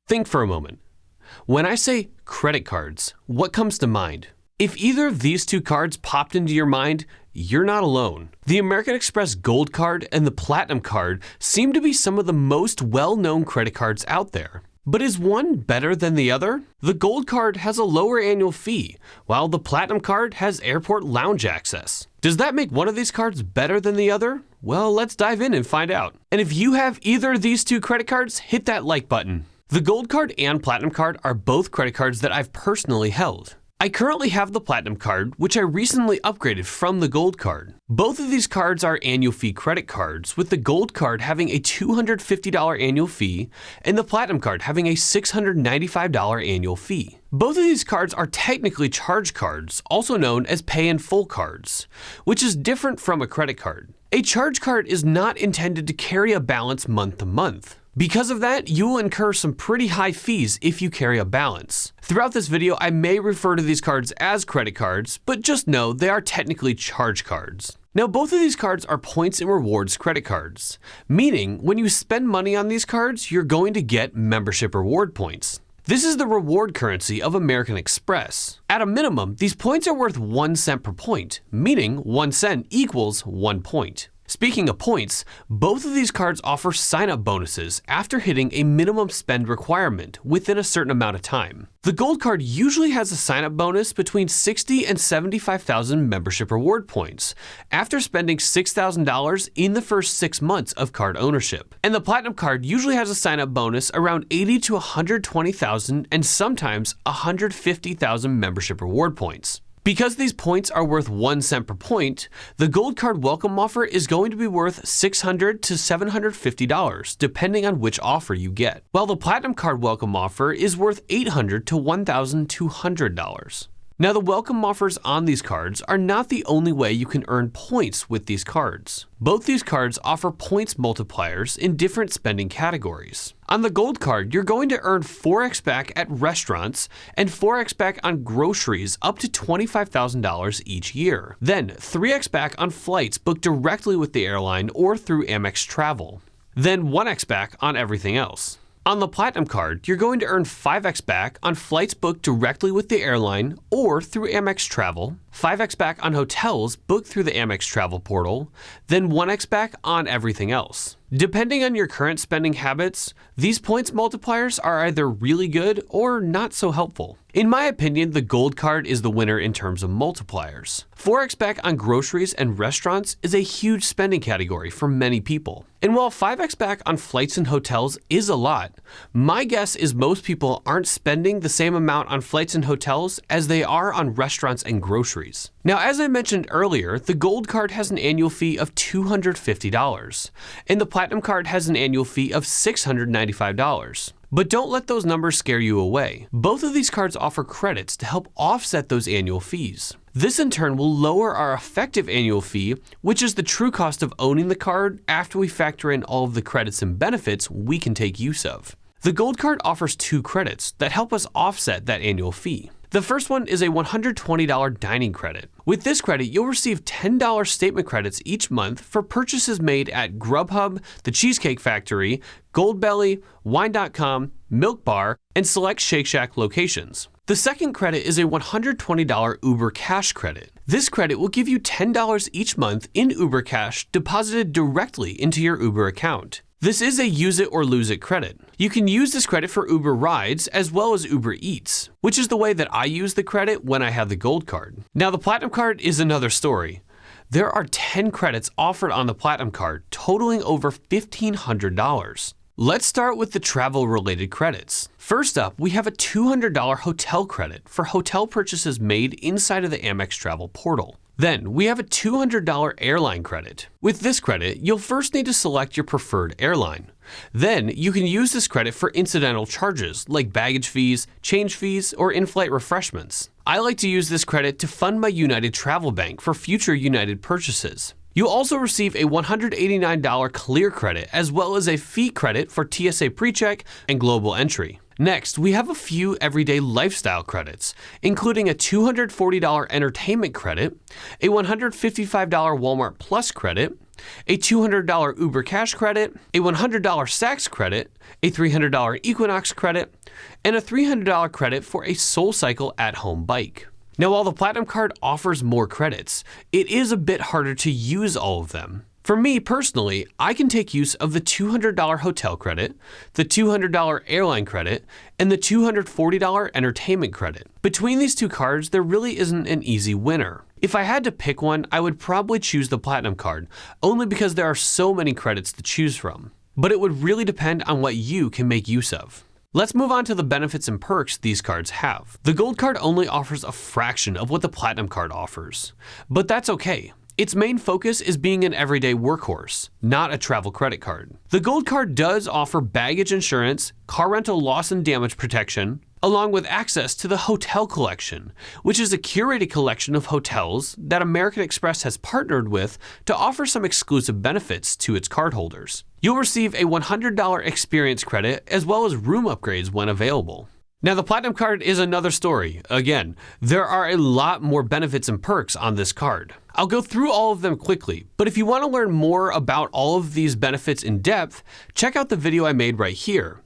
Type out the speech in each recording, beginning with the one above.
Think for a moment. When I say credit cards, what comes to mind? If either of these two cards popped into your mind, you're not alone. The American Express Gold Card and the Platinum Card seem to be some of the most well-known credit cards out there. But is one better than the other? The Gold Card has a lower annual fee, while the Platinum Card has airport lounge access. Does that make one of these cards better than the other? Well, let's dive in and find out. And if you have either of these two credit cards, hit that like button. The Gold Card and Platinum Card are both credit cards that I've personally held. I currently have the Platinum Card, which I recently upgraded from the Gold Card. Both of these cards are annual fee credit cards, with the Gold Card having a $250 annual fee and the Platinum Card having a $695 annual fee. Both of these cards are technically charge cards, also known as pay in full cards, which is different from a credit card. A charge card is not intended to carry a balance month to month. Because of that, you will incur some pretty high fees if you carry a balance. Throughout this video, I may refer to these cards as credit cards, but just know they are technically charge cards. Now, both of these cards are points and rewards credit cards, meaning when you spend money on these cards, you're going to get membership reward points. This is the reward currency of American Express. At a minimum, these points are worth 1 cent per point, meaning 1 cent equals 1 point. Speaking of points, both of these cards offer sign-up bonuses after hitting a minimum spend requirement within a certain amount of time. The Gold Card usually has a sign-up bonus between 60 and 75,000 membership reward points after spending $6,000 in the first 6 months of card ownership. And the Platinum Card usually has a sign-up bonus around 80 to 120,000 and sometimes 150,000 membership reward points. Because these points are worth 1 cent per point, the Gold Card welcome offer is going to be worth $600 to $750, depending on which offer you get, while the Platinum Card welcome offer is worth $800 to $1,200. Now, the welcome offers on these cards are not the only way you can earn points with these cards. Both these cards offer points multipliers in different spending categories. On the Gold Card, you're going to earn 4x back at restaurants and 4x back on groceries up to $25,000 each year. Then 3x back on flights booked directly with the airline or through Amex Travel. Then 1x back on everything else. On the Platinum Card, you're going to earn 5x back on flights booked directly with the airline or through Amex Travel, 5x back on hotels booked through the Amex Travel portal, then 1x back on everything else. Depending on your current spending habits, these points multipliers are either really good or not so helpful. In my opinion, the Gold Card is the winner in terms of multipliers. 4x back on groceries and restaurants is a huge spending category for many people. And while 5x back on flights and hotels is a lot, my guess is most people aren't spending the same amount on flights and hotels as they are on restaurants and groceries. Now, as I mentioned earlier, the Gold Card has an annual fee of $250, and the Platinum Card has an annual fee of $695. But don't let those numbers scare you away. Both of these cards offer credits to help offset those annual fees. This in turn will lower our effective annual fee, which is the true cost of owning the card after we factor in all of the credits and benefits we can take use of. The Gold Card offers 2 credits that help us offset that annual fee. The first one is a $120 dining credit. With this credit, you'll receive $10 statement credits each month for purchases made at Grubhub, The Cheesecake Factory, Goldbelly, Wine.com, Milk Bar, and select Shake Shack locations. The second credit is a $120 Uber Cash credit. This credit will give you $10 each month in Uber Cash deposited directly into your Uber account. This is a use it or lose it credit. You can use this credit for Uber rides as well as Uber Eats, which is the way that I use the credit when I have the Gold Card. Now, the Platinum Card is another story. There are 10 credits offered on the Platinum Card, totaling over $1,500. Let's start with the travel-related credits. First up, we have a $200 hotel credit for hotel purchases made inside of the Amex Travel portal. Then we have a $200 airline credit. With this credit, you'll first need to select your preferred airline. Then you can use this credit for incidental charges like baggage fees, change fees, or in-flight refreshments. I like to use this credit to fund my United Travel Bank for future United purchases. You'll also receive a $189 clear credit as well as a fee credit for TSA PreCheck and Global Entry. Next, we have a few everyday lifestyle credits, including a $240 entertainment credit, a $155 Walmart Plus credit, a $200 Uber Cash credit, a $100 Saks credit, a $300 Equinox credit, and a $300 credit for a SoulCycle at-home bike. Now, while the Platinum Card offers more credits, it is a bit harder to use all of them. For me personally, I can take use of the $200 hotel credit, the $200 airline credit, and the $240 entertainment credit. Between these two cards, there really isn't an easy winner. If I had to pick one, I would probably choose the Platinum Card, only because there are so many credits to choose from. But it would really depend on what you can make use of. Let's move on to the benefits and perks these cards have. The Gold Card only offers a fraction of what the Platinum Card offers, but that's okay. Its main focus is being an everyday workhorse, not a travel credit card. The Gold Card does offer baggage insurance, car rental loss and damage protection, along with access to the Hotel Collection, which is a curated collection of hotels that American Express has partnered with to offer some exclusive benefits to its cardholders. You'll receive a $100 experience credit as well as room upgrades when available. Now, the Platinum Card is another story. Again, there are a lot more benefits and perks on this card. I'll go through all of them quickly, but if you want to learn more about all of these benefits in depth, check out the video I made right here.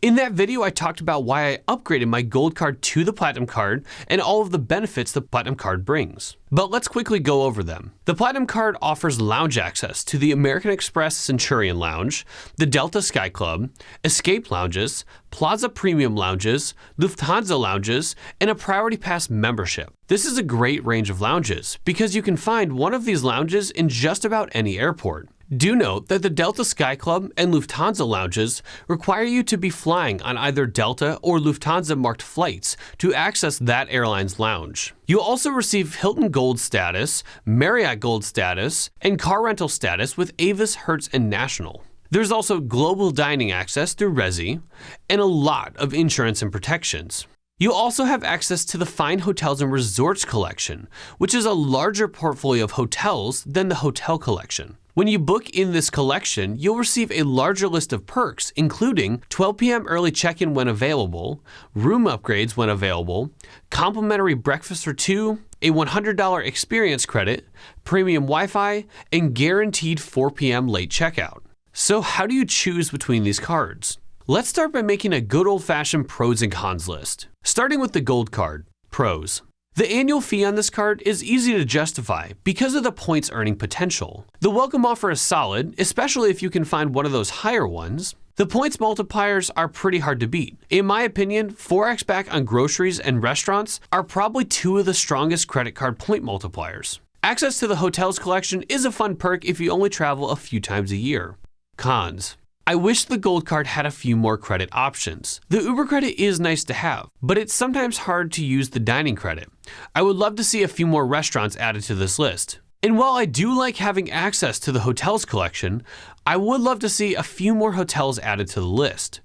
In that video, I talked about why I upgraded my Gold Card to the Platinum Card and all of the benefits the Platinum Card brings. But let's quickly go over them. The Platinum Card offers lounge access to the American Express Centurion Lounge, the Delta Sky Club, Escape Lounges, Plaza Premium Lounges, Lufthansa Lounges, and a Priority Pass membership. This is a great range of lounges because you can find one of these lounges in just about any airport. Do note that the Delta Sky Club and Lufthansa lounges require you to be flying on either Delta or Lufthansa marked flights to access that airline's lounge. You'll also receive Hilton Gold status, Marriott Gold status, and car rental status with Avis, Hertz, and National. There's also global dining access through Resi, and a lot of insurance and protections. You also have access to the Fine Hotels and Resorts Collection, which is a larger portfolio of hotels than the Hotel Collection. When you book in this collection, you'll receive a larger list of perks, including 12 p.m. early check-in when available, room upgrades when available, complimentary breakfast for two, a $100 experience credit, premium Wi-Fi, and guaranteed 4 p.m. late checkout. So how do you choose between these cards? Let's start by making a good old-fashioned pros and cons list. Starting with the Gold Card. Pros. The annual fee on this card is easy to justify because of the points earning potential. The welcome offer is solid, especially if you can find one of those higher ones. The points multipliers are pretty hard to beat. In my opinion, 4x back on groceries and restaurants are probably two of the strongest credit card point multipliers. Access to the Hotels Collection is a fun perk if you only travel a few times a year. Cons. I wish the Gold Card had a few more credit options. The Uber credit is nice to have, but it's sometimes hard to use the dining credit. I would love to see a few more restaurants added to this list. And while I do like having access to the Hotels Collection, I would love to see a few more hotels added to the list.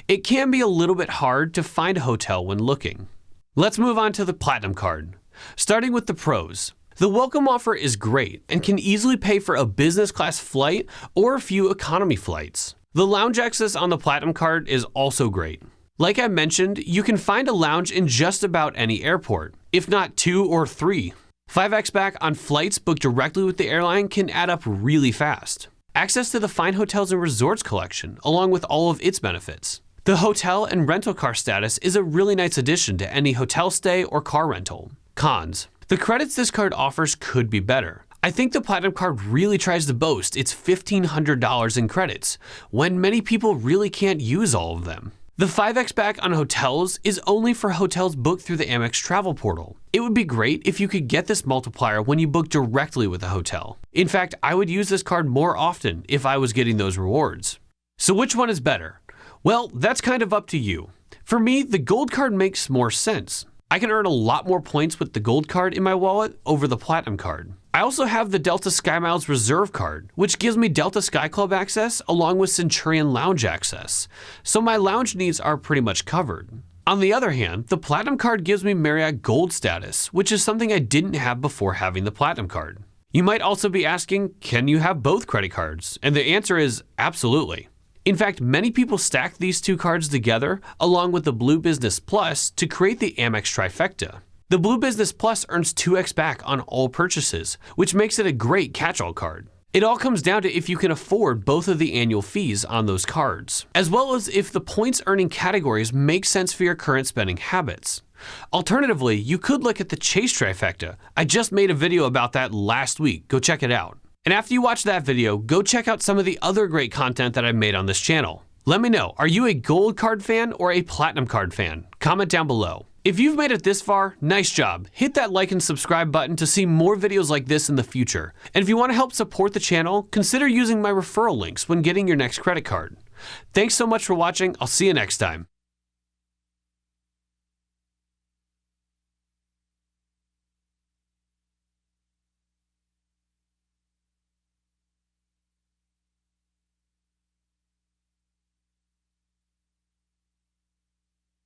It can be a little bit hard to find a hotel when looking. Let's move on to the Platinum Card. Starting with the pros. The welcome offer is great and can easily pay for a business class flight or a few economy flights. The lounge access on the Platinum Card is also great. Like I mentioned, you can find a lounge in just about any airport, if not 2 or 3. 5x back on flights booked directly with the airline can add up really fast. Access to the Fine Hotels and Resorts Collection, along with all of its benefits. The hotel and rental car status is a really nice addition to any hotel stay or car rental. Cons. The credits this card offers could be better. I think the Platinum Card really tries to boast its $1,500 in credits, when many people really can't use all of them. The 5x back on hotels is only for hotels booked through the Amex travel portal. It would be great if you could get this multiplier when you book directly with a hotel. In fact, I would use this card more often if I was getting those rewards. So which one is better? Well, that's kind of up to you. For me, the Gold Card makes more sense. I can earn a lot more points with the Gold Card in my wallet over the Platinum Card. I also have the Delta SkyMiles Reserve Card, which gives me Delta Sky Club access along with Centurion Lounge access, so my lounge needs are pretty much covered. On the other hand, the Platinum Card gives me Marriott Gold status, which is something I didn't have before having the Platinum Card. You might also be asking, can you have both credit cards? And the answer is absolutely. In fact, many people stack these two cards together along with the Blue Business Plus to create the Amex trifecta. The Blue Business Plus earns 2x back on all purchases, which makes it a great catch-all card. It all comes down to if you can afford both of the annual fees on those cards, as well as if the points earning categories make sense for your current spending habits. Alternatively, you could look at the Chase trifecta. I just made a video about that last week. Go check it out. And after you watch that video, go check out some of the other great content that I've made on this channel. Let me know, are you a gold card fan or a platinum card fan? Comment down below. If you've made it this far, nice job. Hit that like and subscribe button to see more videos like this in the future. And if you want to help support the channel, consider using my referral links when getting your next credit card. Thanks so much for watching. I'll see you next time.